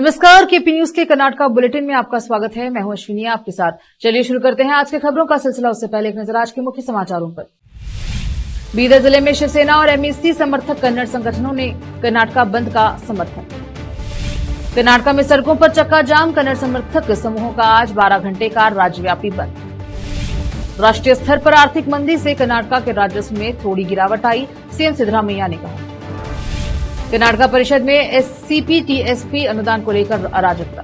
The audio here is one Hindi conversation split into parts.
नमस्कार, केपी न्यूज के कर्नाटक बुलेटिन में आपका स्वागत है। मैं हूं अश्विनी आपके साथ। चलिए शुरू करते हैं आज के खबरों का सिलसिला। उससे पहले एक नजर आज के मुख्य समाचारों पर। बीदर जिले में शिवसेना और एमईसी समर्थक कन्नड़ संगठनों ने कर्नाटक बंद का समर्थन। कर्नाटक में सड़कों पर चक्का जाम, कन्नड़ समर्थक समूहों का आज 12 घंटे का राज्यव्यापी बंद। राष्ट्रीय स्तर पर आर्थिक मंदी से कर्नाटक के राजस्व में थोड़ी गिरावट आई, सीएम सिद्धरामैया ने कहा। कर्नाटक परिषद में एससीपी टीएसपी अनुदान को लेकर अराजकता।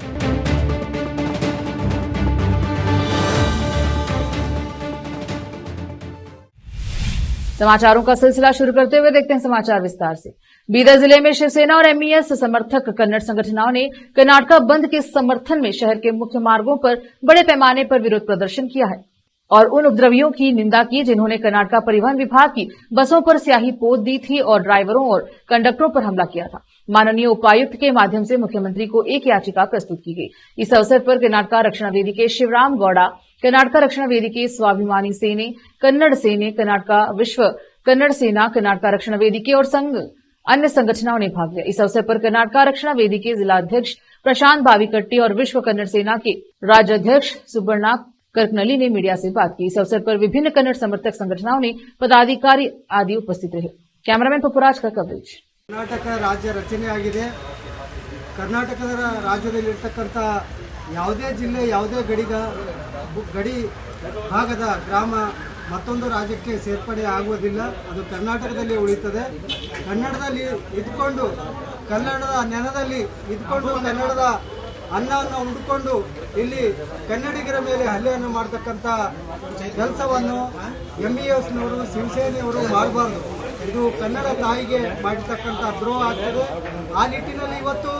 समाचारों का सिलसिला शुरू करते हुए देखते हैं समाचार विस्तार से। बीदर जिले में शिवसेना और एमईएस समर्थक कन्नड़ संगठनों ने कर्नाटक बंद के समर्थन में शहर के मुख्य मार्गों पर बड़े पैमाने पर विरोध प्रदर्शन किया है और उन उपद्रवियों की निंदा की जिन्होंने कर्नाटक परिवहन विभाग की बसों पर स्याही पोत दी थी और ड्राइवरों और कंडक्टरों पर हमला किया था। माननीय उपायुक्त के माध्यम से मुख्यमंत्री को एक याचिका प्रस्तुत की गई। इस अवसर पर कर्नाटक रक्षण वेदी के शिवराम गौड़ा, कर्नाटक रक्षण वेदी के स्वाभिमानी सेने, कन्नड़ सेने, कर्नाटक विश्व कन्नड़ सेना, कर्नाटक रक्षण वेदी के और अन्य संगठनों ने भाग लिया। इस अवसर पर कर्नाटक रक्षण वेदी के जिलाध्यक्ष प्रशांत भाविकट्टी और विश्व कन्नड़ सेना के राज्याध्यक्ष सुब्बण्णा करकनली ने मीडिया से बात की। इस अवसर पर विभिन्न कन्नड़ समर्थक संगठनों ने पदाधिकारी आदि उपस्थित रहे। कैमरामैन पपुराज का कवरेज। कर्नाटक राज्य रचने आಗಿದೆ। ಕರ್ನಾಟಕದ ರಾಜ್ಯದಲ್ಲಿರತಕ್ಕಂತ ಯಾವುದೇ ಜಿಲ್ಲೆ ಯಾವುದೇ ಗಡಿ ಭಾಗದ ಗ್ರಾಮ ಮತ್ತೊಂದು ರಾಜ್ಯಕ್ಕೆ ಸೇರ್ಪಡೆ ಆಗುವುದಿಲ್ಲ, ಅದು ಕರ್ನಾಟಕದಲ್ಲಿ ಉಳಿಯುತ್ತದೆ। ಕನ್ನಡದಲ್ಲಿ ಇದ್ಕೊಂಡು ಕನ್ನಡದ ನೆಲದಲ್ಲಿ ಇದ್ಕೊಂಡು ಕನ್ನಡದ ಅನ್ನವನ್ನು ಹುಡುಕೊಂಡು ಇಲ್ಲಿ ಕನ್ನಡಿಗರ ಮೇಲೆ ಹಲ್ಲೆಯನ್ನು ಮಾಡತಕ್ಕಂತ ಕೆಲಸವನ್ನು ಎಂಇಎಸ್ನವರು ಶಿವಸೇನೆಯವರು ಮಾಡಬಾರದು। ಇದು ಕನ್ನಡ ತಾಯಿಗೆ ಮಾಡಿರ್ತಕ್ಕಂಥ ದ್ರೋಹ ಆಗ್ತದೆ। ಆ ನಿಟ್ಟಿನಲ್ಲಿ ಇವತ್ತು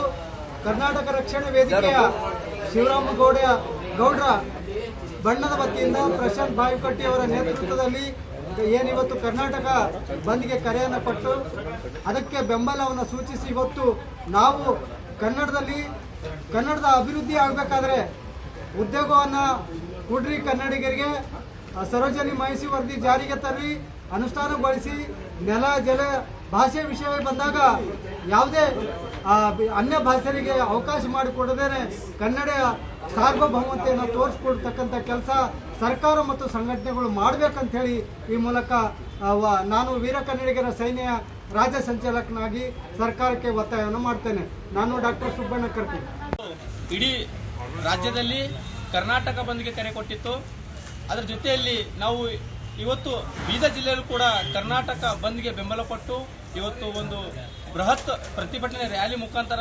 ಕರ್ನಾಟಕ ರಕ್ಷಣಾ ವೇದಿಕೆಯ ಶಿವರಾಮ ಗೌಡ್ರ ಬಣ್ಣದ ವತಿಯಿಂದ ಪ್ರಶಾಂತ್ ಭಾವಿಕಟ್ಟಿ ಅವರ ನೇತೃತ್ವದಲ್ಲಿ ಏನಿವತ್ತು ಕರ್ನಾಟಕ ಬಂದ್ಗೆ ಕರೆಯನ್ನು ಕೊಟ್ಟು ಅದಕ್ಕೆ ಬೆಂಬಲವನ್ನು ಸೂಚಿಸಿ ಇವತ್ತು ನಾವು ಕನ್ನಡದ ಅಭಿವೃದ್ಧಿ ಆಗಬೇಕಾದ್ರೆ ಉದ್ಯೋಗವನ್ನು ಕೊಡ್ರಿ, ಕನ್ನಡಿಗರಿಗೆ ಸರೋಜಿನಿ ಮಹಿಷಿ ವರದಿ ಜಾರಿಗೆ ತರ್ರಿ, ಅನುಷ್ಠಾನಗೊಳಿಸಿ, ನೆಲ ಜಲ ಭಾಷೆ ವಿಷಯ ಬಂದಾಗ ಯಾವುದೇ ಅನ್ಯ ಭಾಷೆಗೆ ಅವಕಾಶ ಮಾಡಿಕೊಡದೇನೆ ಕನ್ನಡ ಸಾರ್ವಭೌಮತೆಯನ್ನು ತೋರಿಸ್ಕೊಡ್ತಕ್ಕಂಥ ಕೆಲಸ ಸರ್ಕಾರ ಮತ್ತು ಸಂಘಟನೆಗಳು ಮಾಡಬೇಕಂತ ಹೇಳಿ ಈ ಮೂಲಕ ನಾನು ವೀರ ಕನ್ನಡಿಗರ ಸೈನ್ಯ ರಾಜ್ಯ ಸಂಚಾಲಕನಾಗಿ ಸರ್ಕಾರಕ್ಕೆ ಒತ್ತಾಯವನ್ನು ಮಾಡ್ತೇನೆ। ನಾನು ಡಾಕ್ಟರ್ ಸುಬ್ಬಣ್ಣ ಕರ್ಕಿ। ಇಡೀ ರಾಜ್ಯದಲ್ಲಿ ಕರ್ನಾಟಕ ಬಂದ್ಗೆ ಕರೆ ಕೊಟ್ಟಿತ್ತು। ಅದರ ಜೊತೆಯಲ್ಲಿ ನಾವು ಇವತ್ತು ಬೀದರ್ ಜಿಲ್ಲೆಯಲ್ಲೂ ಕೂಡ ಕರ್ನಾಟಕ ಬಂದ್ಗೆ ಬೆಂಬಲ ಕೊಟ್ಟು ಇವತ್ತು ಒಂದು ಬೃಹತ್ ಪ್ರತಿಭಟನೆ ರ್ಯಾಲಿ ಮುಖಾಂತರ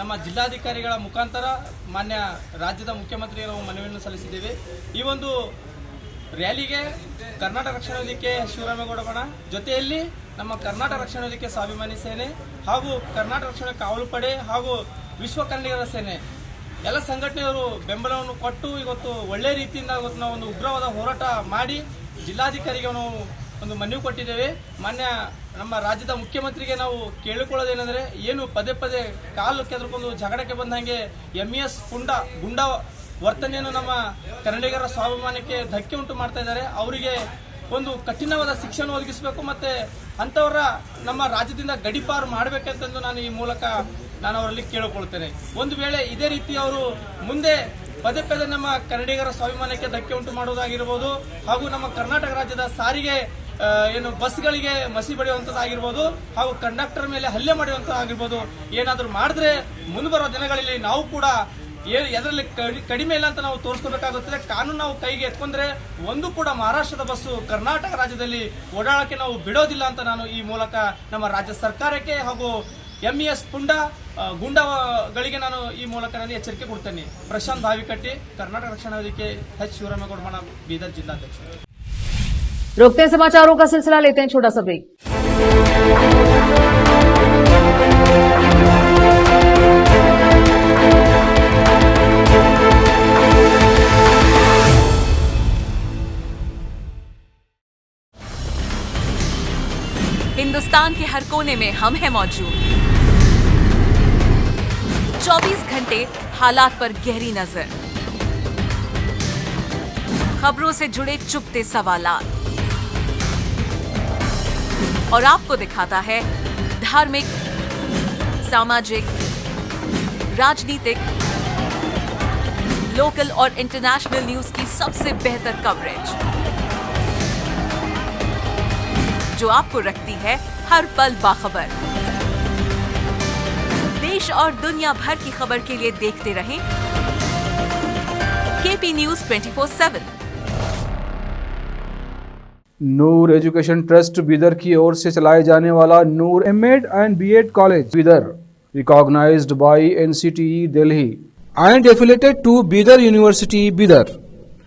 ನಮ್ಮ ಜಿಲ್ಲಾಧಿಕಾರಿಗಳ ಮುಖಾಂತರ ಮಾನ್ಯ ರಾಜ್ಯದ ಮುಖ್ಯಮಂತ್ರಿಗೆ ನಾವು ಮನವಿಯನ್ನು ಸಲ್ಲಿಸಿದ್ದೇವೆ। ಈ ಒಂದು ರ್ಯಾಲಿಗೆ ಕರ್ನಾಟಕ ರಕ್ಷಣಾ ವೇದಿಕೆ ಶಿವರಾಮೇಗೌಡ ಬಣ ಜೊತೆಯಲ್ಲಿ ನಮ್ಮ ಕರ್ನಾಟಕ ರಕ್ಷಣಾ ವೇದಿಕೆ ಸ್ವಾಭಿಮಾನಿ ಸೇನೆ ಹಾಗೂ ಕರ್ನಾಟಕ ರಕ್ಷಣಾ ಕಾವಲು ಪಡೆ ಹಾಗೂ ವಿಶ್ವ ಕನ್ನಡಿಗರ ಸೇನೆ ಎಲ್ಲ ಸಂಘಟನೆಯವರು ಬೆಂಬಲವನ್ನು ಕೊಟ್ಟು ಇವತ್ತು ಒಳ್ಳೆ ರೀತಿಯಿಂದ ಇವತ್ತು ನಾವು ಒಂದು ಉಗ್ರವಾದ ಹೋರಾಟ ಮಾಡಿ ಜಿಲ್ಲಾಧಿಕಾರಿಗೆ ನಾವು ಒಂದು ಮನವಿ ಕೊಟ್ಟಿದ್ದೇವೆ। ಮಾನ್ಯ ನಮ್ಮ ರಾಜ್ಯದ ಮುಖ್ಯಮಂತ್ರಿಗೆ ನಾವು ಕೇಳಿಕೊಳ್ಳೋದೇನೆಂದರೆ, ಏನು ಪದೇ ಪದೇ ಕಾಲು ಕೆದರ್ಕೊಂಡು ಜಗಳಕ್ಕೆ ಬಂದಂಗೆ ಎಂಇಎಸ್ ಗುಂಡ ವರ್ತನೆಯನ್ನು ನಮ್ಮ ಕನ್ನಡಿಗರ ಸ್ವಾಭಿಮಾನಕ್ಕೆ ಧಕ್ಕೆ ಉಂಟು ಮಾಡ್ತಾ ಇದ್ದಾರೆ। ಅವರಿಗೆ ಒಂದು ಕಠಿಣವಾದ ಶಿಕ್ಷಣ ಒದಗಿಸಬೇಕು ಮತ್ತೆ ಅಂತವರ ನಮ್ಮ ರಾಜ್ಯದಿಂದ ಗಡಿಪಾರು ಮಾಡಬೇಕಂತಂದು ನಾನು ಈ ಮೂಲಕ ಅವರಲ್ಲಿ ಕೇಳಿಕೊಳ್ಳುತ್ತೇನೆ। ಒಂದು ವೇಳೆ ಇದೇ ರೀತಿ ಅವರು ಮುಂದೆ ಪದೇ ಪದೇ ನಮ್ಮ ಕನ್ನಡಿಗರ ಸ್ವಾಭಿಮಾನಕ್ಕೆ ಧಕ್ಕೆ ಉಂಟು ಮಾಡುವುದಾಗಿರ್ಬೋದು ಹಾಗೂ ನಮ್ಮ ಕರ್ನಾಟಕ ರಾಜ್ಯದ ಸಾರಿಗೆ ಏನು ಬಸ್ಗಳಿಗೆ ಮಸಿ ಬಡಿಯುವಂಥದ್ದಾಗಿರ್ಬೋದು ಹಾಗೂ ಕಂಡಕ್ಟರ್ ಮೇಲೆ ಹಲ್ಲೆ ಮಾಡುವಂಥದ್ದಾಗಿರ್ಬೋದು ಏನಾದರೂ ಮಾಡಿದ್ರೆ ಮುಂದೆ ಬರೋ ದಿನಗಳಲ್ಲಿ ನಾವು ಕೂಡ ಎದರಲ್ಲಿ ಕಡಿಮೆ ಇಲ್ಲ ಅಂತ ನಾವು ತೋರಿಸ್ಕೋಬೇಕಾಗುತ್ತದೆ। ಕಾನೂನು ನಾವು ಕೈಗೆ ಎತ್ಕೊಂಡ್ರೆ ಒಂದು ಕೂಡ ಮಹಾರಾಷ್ಟ್ರದ ಬಸ್ಸು ಕರ್ನಾಟಕ ರಾಜ್ಯದಲ್ಲಿ ಓಡಾಡಕ್ಕೆ ನಾವು ಬಿಡೋದಿಲ್ಲ ಅಂತ ನಾನು ಈ ಮೂಲಕ ನಮ್ಮ ರಾಜ್ಯ ಸರ್ಕಾರಕ್ಕೆ ಹಾಗೂ ಎಂಇಎಸ್ ಗುಂಡಗಳಿಗೆ ನಾನು ಈ ಮೂಲಕ ನಾನು ಎಚ್ಚರಿಕೆ ಕೊಡ್ತೇನೆ। ಪ್ರಶಾಂತ್ ಭಾವಿಕಟ್ಟಿ, ಕರ್ನಾಟಕ ರಕ್ಷಣಾ ವೇದಿಕೆ, ಶಿವರಾಮೇಗೌಡ ಬಣ, ಬೀದರ್ जिलाध्यक्ष। रोकते हैं समाचारों का सिलसिला, लेते हैं छोटा सा ब्रेक। हिंदुस्तान के हर कोने में हम हैं मौजूद। 24 घंटे हालात पर गहरी नजर, खबरों से जुड़े चुपते सवालात और आपको दिखाता है धार्मिक, सामाजिक, राजनीतिक, लोकल और इंटरनेशनल न्यूज की सबसे बेहतर कवरेज, जो आपको रखती है हर पल बाखबर। देश और दुनिया भर की खबर के लिए देखते रहें KP news 24/7। Noor education trust Bidar की ओर से चलाए जाने वाला Noor MEd and BEd college Bidar, recognised by NCTE Delhi and affiliated to Bidar University, Bidar.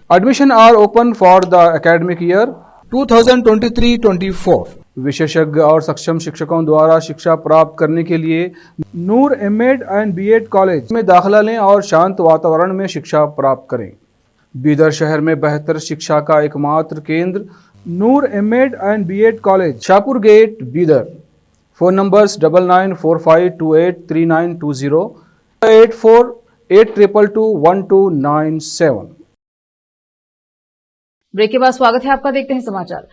Admission are open for the academic year 2023-24. विशेषज्ञ और सक्षम शिक्षकों द्वारा शिक्षा प्राप्त करने के लिए नूर एमएड एंड बीएड कॉलेज में दाखिला लें और शांत वातावरण में शिक्षा प्राप्त करें। बीदर शहर में बेहतर शिक्षा का एकमात्र केंद्र Noor MEd and BEd college, Shahpur gate, Bidar. Phone numbers 9945283920, 8482221297। Break के बाद स्वागत है आपका। देखते हैं समाचार।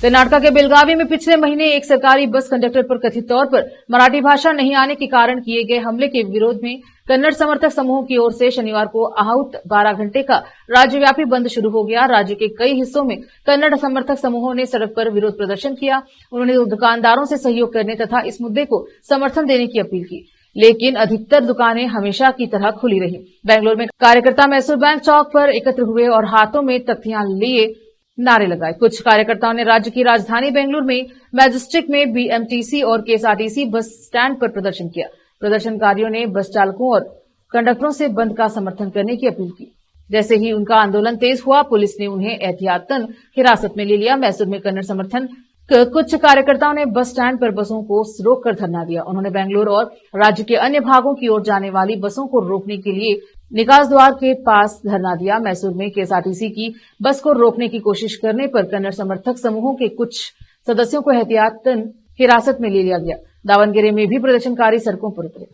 कर्नाटक के बेलगावी में पिछले महीने एक सरकारी बस कंडक्टर पर कथित तौर पर मराठी भाषा नहीं आने के कारण किए गए हमले के विरोध में कन्नड़ समर्थक समूह की ओर से शनिवार को आहूत 12 घंटे का राज्यव्यापी बंद शुरू हो गया। राज्य के कई हिस्सों में कन्नड़ समर्थक समूहों ने सड़क पर विरोध प्रदर्शन किया। उन्होंने दुकानदारों से सहयोग करने तथा इस मुद्दे को समर्थन देने की अपील की, लेकिन अधिकतर दुकानें हमेशा की तरह खुली रही। बेंगलुरु में कार्यकर्ता मैसूर बैंक चौक पर एकत्र हुए और हाथों में तख्तियां लिए नारे लगाए। कुछ कार्यकर्ताओं ने राज्य की राजधानी बेंगलुरु में मैजेस्टिक में बीएमटीसी और केएसआरटीसी बस स्टैंड पर प्रदर्शन किया। प्रदर्शनकारियों ने बस चालकों और कंडक्टरों से बंद का समर्थन करने की अपील की। जैसे ही उनका आंदोलन तेज हुआ, पुलिस ने उन्हें एहतियातन हिरासत में ले लिया। मैसूर में कन्नड़ समर्थन कुछ कार्यकर्ताओं ने बस स्टैंड पर बसों को रोककर धरना दिया। उन्होंने बेंगलुरु और राज्य के अन्य भागों की ओर जाने वाली बसों को रोकने के लिए निकास द्वार के पास धरना दिया। मैसूर में केएसआरटीसी की बस को रोकने की कोशिश करने पर कन्नड़ समर्थक समूहों के कुछ सदस्यों को एहतियातन हिरासत में ले लिया गया। दावनगेरे में भी प्रदर्शनकारी सड़कों पर उतरे।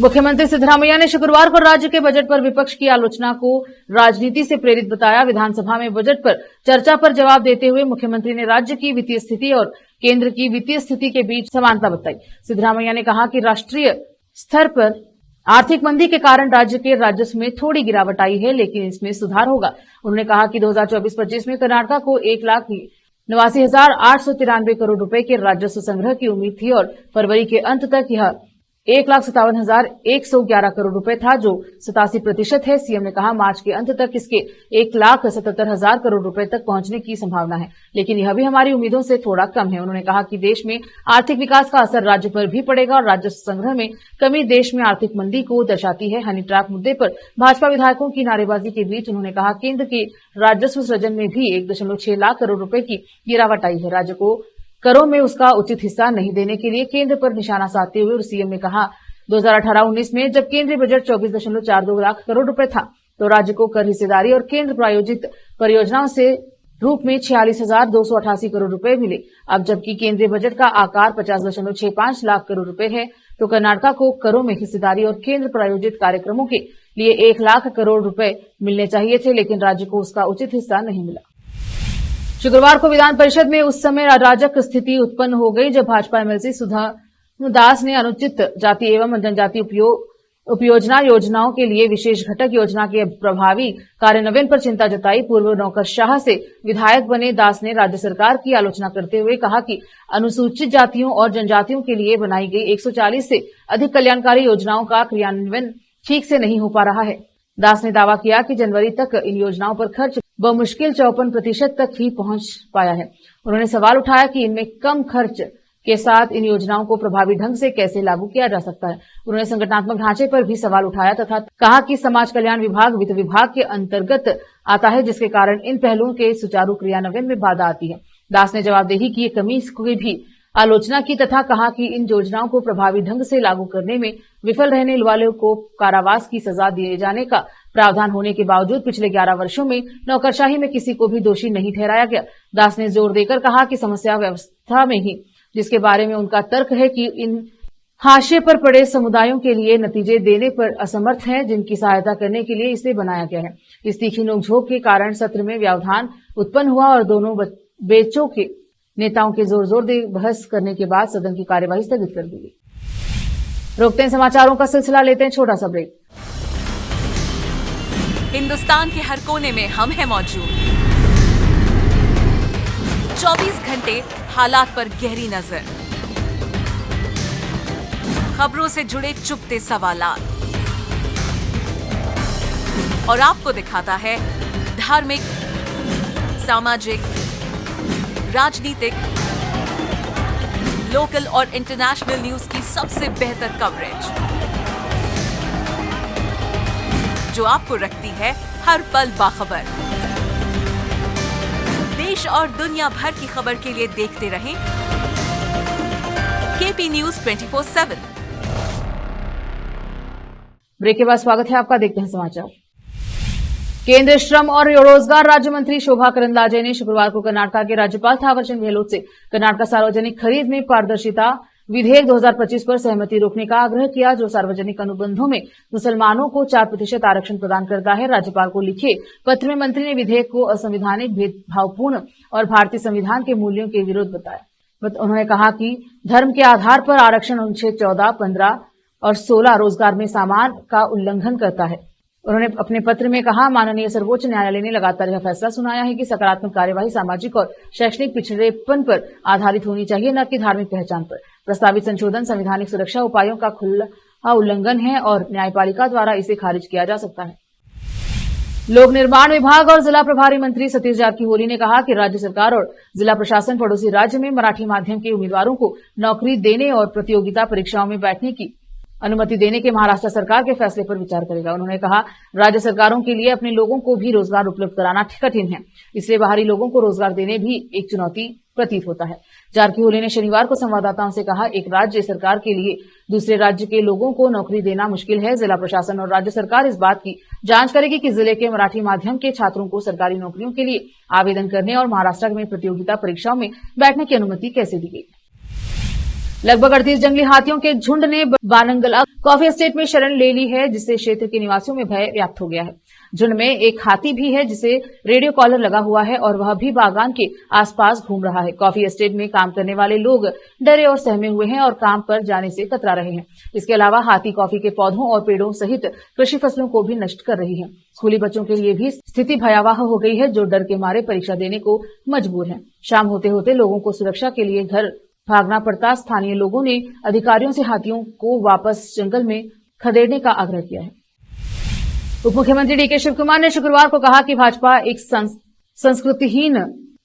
मुख्यमंत्री सिद्धरामैया ने शुक्रवार को राज्य के बजट पर विपक्ष की आलोचना को राजनीति से प्रेरित बताया। विधानसभा में बजट पर चर्चा पर जवाब देते हुए मुख्यमंत्री ने राज्य की वित्तीय स्थिति और केंद्र की वित्तीय स्थिति के बीच समानता बताई। सिद्धरामैया ने कहा कि राष्ट्रीय स्तर पर आर्थिक मंदी के कारण राज्य के राजस्व में थोड़ी गिरावट आई है, लेकिन इसमें सुधार होगा। उन्होंने कहा कि 2024-25 में कर्नाटक को 1,89,893 करोड़ रुपए के राजस्व संग्रह की उम्मीद थी और फरवरी के अंत तक यह 1,57,111 करोड़ रुपए था, जो 87% है। सीएम ने कहा मार्च के अंत तक इसके 1,77,000 करोड़ रुपए तक पहुंचने की संभावना है, लेकिन यह भी हमारी उम्मीदों से थोड़ा कम है। उन्होंने कहा कि देश में आर्थिक विकास का असर राज्य पर भी पड़ेगा और राजस्व संग्रह में कमी देश में आर्थिक मंदी को दर्शाती है। हनी ट्रैप मुद्दे पर भाजपा विधायकों की नारेबाजी के बीच उन्होंने कहा केंद्र के राजस्व सृजन में भी 1.6 लाख करोड़ रुपए की गिरावट आई है। राज्य को करों में उसका उचित हिस्सा नहीं देने के लिए केंद्र पर निशाना साधते हुए और सीएम ने कहा 2018-19 में जब केंद्रीय बजट 24.42 लाख करोड़ रुपए था, तो राज्य को कर हिस्सेदारी और केंद्र प्रायोजित परियोजनाओं से रूप में 46,288 करोड़ रुपए मिले। अब जबकि केंद्रीय बजट का आकार 50.65 लाख करोड़ रुपए है, तो कर्नाटक को करों में हिस्सेदारी और केंद्र प्रायोजित कार्यक्रमों के लिए 1 लाख करोड़ रुपए मिलने चाहिए थे, लेकिन राज्य को उसका उचित हिस्सा नहीं मिला। शुक्रवार को विधान परिषद में उस समय अराजक स्थिति उत्पन्न हो गई जब भाजपा एमएलसी सुधा दास ने अनुचित जाति एवं जनजाति उपयोजना योजनाओं के लिए विशेष घटक योजना के प्रभावी कार्यान्वयन पर चिंता जताई। पूर्व नौकरशाह से विधायक बने दास ने राज्य सरकार की आलोचना करते हुए कहा कि अनुसूचित जातियों और जनजातियों के लिए बनाई गई 140 से अधिक कल्याणकारी योजनाओं का क्रियान्वयन ठीक से नहीं हो पा रहा है। दास ने दावा किया कि जनवरी तक इन योजनाओं पर खर्च बमुश्किल 54% तक ही पहुंच पाया है। उन्होंने सवाल उठाया कि इनमें कम खर्च के साथ इन योजनाओं को प्रभावी ढंग से कैसे लागू किया जा सकता है। उन्होंने संगठनात्मक ढांचे पर भी सवाल उठाया तथा कहा कि समाज कल्याण विभाग वित्त विभाग के अंतर्गत आता है, जिसके कारण इन पहलुओं के सुचारू क्रियान्वयन में बाधा आती है। दास ने जवाबदेही की कमी की भी आलोचना की तथा कहा कि इन योजनाओं को प्रभावी ढंग से लागू करने में विफल रहने वालों को कारावास की सजा दिए जाने का प्रावधान होने के बावजूद पिछले 11 वर्षों में नौकरशाही में किसी को भी दोषी नहीं ठहराया गया। दास ने जोर देकर कहा कि समस्या व्यवस्था में ही, जिसके बारे में उनका तर्क है कि इन हाशिए पर पड़े समुदायों के लिए नतीजे देने पर असमर्थ हैं, जिनकी सहायता करने के लिए इसे बनाया गया है। इस तीखी नोकझोंक के कारण सत्र में व्यवधान उत्पन्न हुआ और दोनों बेंचों के नेताओं के जोर जोर दे बहस करने के बाद सदन की कार्यवाही स्थगित कर दी गई। रोकते हैं समाचारों का सिलसिला, लेते हैं छोटा सा ब्रेक। हिंदुस्तान के हर कोने में हम हैं मौजूद। 24 घंटे हालात पर गहरी नजर, खबरों से जुड़े चुपते सवालात, और आपको दिखाता है धार्मिक, सामाजिक, राजनीतिक, लोकल और इंटरनेशनल न्यूज की सबसे बेहतर कवरेज, जो आपको रखती है हर पल बाखबर। देश और दुनिया भर की खबर के लिए देखते रहें केपी न्यूज 24/7। ब्रेक के बाद स्वागत है आपका, देखते हैं समाचार। केंद्रीय श्रम और रोजगार राज्य मंत्री शोभा करंदलाजे ने शुक्रवार को कर्नाटक के राज्यपाल थावरचंद गहलोत से कर्नाटक सार्वजनिक खरीद में पारदर्शिता विधेयक 2025 पर सहमति रोकने का आग्रह किया, जो सार्वजनिक अनुबंधों में मुसलमानों को 4% आरक्षण प्रदान करता है। राज्यपाल को लिखे पत्र में मंत्री ने विधेयक को असंवैधानिक, भेदभावपूर्ण और भारतीय संविधान के मूल्यों के विरुद्ध बताया। उन्होंने कहा कि धर्म के आधार पर आरक्षण अनुच्छेद 14, 15 और 16 रोजगार में सामान का उल्लंघन करता है। उन्होंने अपने पत्र में कहा, माननीय सर्वोच्च न्यायालय ने लगातार यह फैसला सुनाया है कि सकारात्मक कार्यवाही सामाजिक और शैक्षणिक पिछड़ेपन पर आधारित होनी चाहिए, न कि धार्मिक पहचान पर। प्रस्तावित संशोधन संवैधानिक सुरक्षा उपायों का खुला उल्लंघन है और न्यायपालिका द्वारा इसे खारिज किया जा सकता है। लोक निर्माण विभाग और जिला प्रभारी मंत्री सतीश जारकीहोली ने कहा कि राज्य सरकार और जिला प्रशासन पड़ोसी राज्य में मराठी माध्यम के उम्मीदवारों को नौकरी देने और प्रतियोगिता परीक्षाओं में बैठने की अनुमति देने के महाराष्ट्र सरकार के फैसले पर विचार करेगा। उन्होंने कहा, राज्य सरकारों के लिए अपने लोगों को भी रोजगार उपलब्ध कराना कठिन है, इसलिए बाहरी लोगों को रोजगार देने भी एक चुनौती प्रतीत होता है। जारकीहोली ने शनिवार को संवाददाताओं से कहा, एक राज्य सरकार के लिए दूसरे राज्य के लोगों को नौकरी देना मुश्किल है। जिला प्रशासन और राज्य सरकार इस बात की जांच करेगी कि जिले के मराठी माध्यम के छात्रों को सरकारी नौकरियों के लिए आवेदन करने और महाराष्ट्र में प्रतियोगिता परीक्षाओं में बैठने की अनुमति कैसे दी गई। लगभग 38 जंगली हाथियों के झुंड ने बानंगला कॉफी एस्टेट में शरण ले ली है, जिससे क्षेत्र के निवासियों में भय व्याप्त हो गया है। झुंड में एक हाथी भी है जिसे रेडियो कॉलर लगा हुआ है और वह भी बागान के आसपास घूम रहा है। कॉफी एस्टेट में काम करने वाले लोग डरे और सहमे हुए हैं और काम पर जाने से कतरा रहे हैं। इसके अलावा हाथी कॉफी के पौधों और पेड़ों सहित कृषि फसलों को भी नष्ट कर रही है। स्कूली बच्चों के लिए भी स्थिति भयावह हो गई है, जो डर के मारे परीक्षा देने को मजबूर हैं। शाम होते होते लोगों को सुरक्षा के लिए घर भागना पड़ता। स्थानीय लोगों ने अधिकारियों से हाथियों को वापस जंगल में खदेड़ने का आग्रह किया है। उप मुख्यमंत्री डीके शिवकुमार ने शुक्रवार को कहा कि भाजपा एक संस्कृतिहीन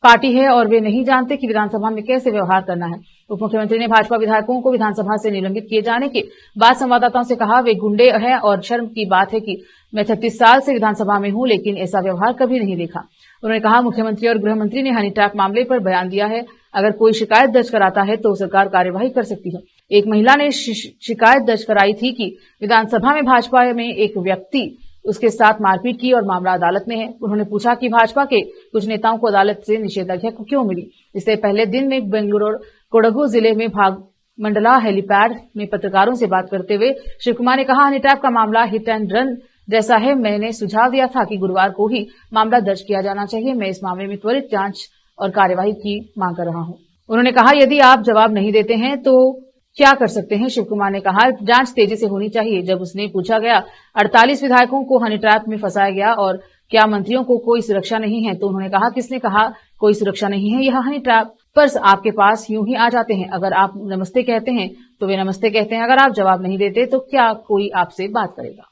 पार्टी है और वे नहीं जानते कि विधानसभा में कैसे व्यवहार करना है। उप मुख्यमंत्री ने भाजपा विधायकों को विधानसभा से निलंबित किए जाने के बाद संवाददाताओं से कहा, वे गुंडे हैं और शर्म की बात है कि मैं 36 साल से विधानसभा में हूं, लेकिन ऐसा व्यवहार कभी नहीं देखा। उन्होंने कहा, मुख्यमंत्री और गृह मंत्री ने हनी ट्रैप मामले पर बयान दिया है। अगर कोई शिकायत दर्ज कराता है तो सरकार कार्यवाही कर सकती है। एक महिला ने शिकायत दर्ज कराई थी कि विधानसभा में भाजपा में एक व्यक्ति उसके साथ मारपीट की और मामला अदालत में है। उन्होंने पूछा कि भाजपा के कुछ नेताओं को अदालत से निषेधाज्ञा क्यों मिली। इससे पहले दिन में बेंगलुरु कोडगु जिले में भागमंडला हेलीपैड में पत्रकारों से बात करते हुए श्री कुमार ने कहा, हनी ट्रैप का मामला हिट एंड रन जैसा है। मैंने सुझाव दिया था कि गुरुवार को ही मामला दर्ज किया जाना चाहिए। मैं इस मामले में त्वरित जांच और कार्यवाही की मांग कर रहा हूं। उन्होंने कहा, यदि आप जवाब नहीं देते हैं तो क्या कर सकते हैं। शिव कुमार ने कहा, जांच तेजी से होनी चाहिए। जब उसने पूछा गया 48 विधायकों को हनी ट्रैप में फंसाया गया और क्या मंत्रियों को कोई सुरक्षा नहीं है, तो उन्होंने कहा, किसने कहा कोई सुरक्षा नहीं है। यह हनी ट्रैप पर आपके पास यूं ही आ जाते हैं। अगर आप नमस्ते कहते हैं तो वे नमस्ते कहते हैं। अगर आप जवाब नहीं देते तो क्या कोई आपसे बात करेगा।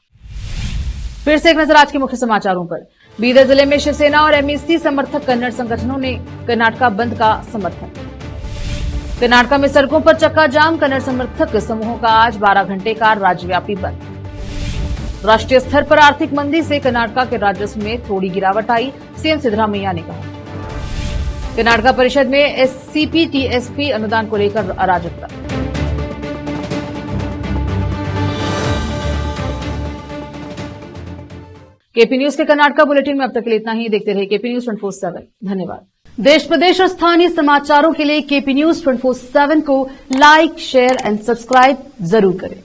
फिर से एक नजर आज के मुख्य समाचारों पर। बीदर जिले में शिवसेना और एमईसी समर्थक कन्नड़ संगठनों ने कर्नाटक बंद का समर्थन। कर्नाटक में सड़कों पर चक्का जाम, कन्नड़ समर्थक समूहों का आज 12 घंटे का राज्यव्यापी बंद। राष्ट्रीय स्तर पर आर्थिक मंदी से कर्नाटक के राजस्व में थोड़ी गिरावट आई, सीएम सिद्धरामैया ने कहा। कर्नाटक परिषद में एससीपी टीएसपी अनुदान को लेकर अराजकता। केपी न्यूज के कर्नाटक बुलेटिन में अब तक के लिए इतना ही। देखते रहिए केपी न्यूज 24/7। धन्यवाद। देश प्रदेश और स्थानीय समाचारों के लिए केपी न्यूज 24/7 को लाइक, शेयर एंड सब्सक्राइब जरूर करें।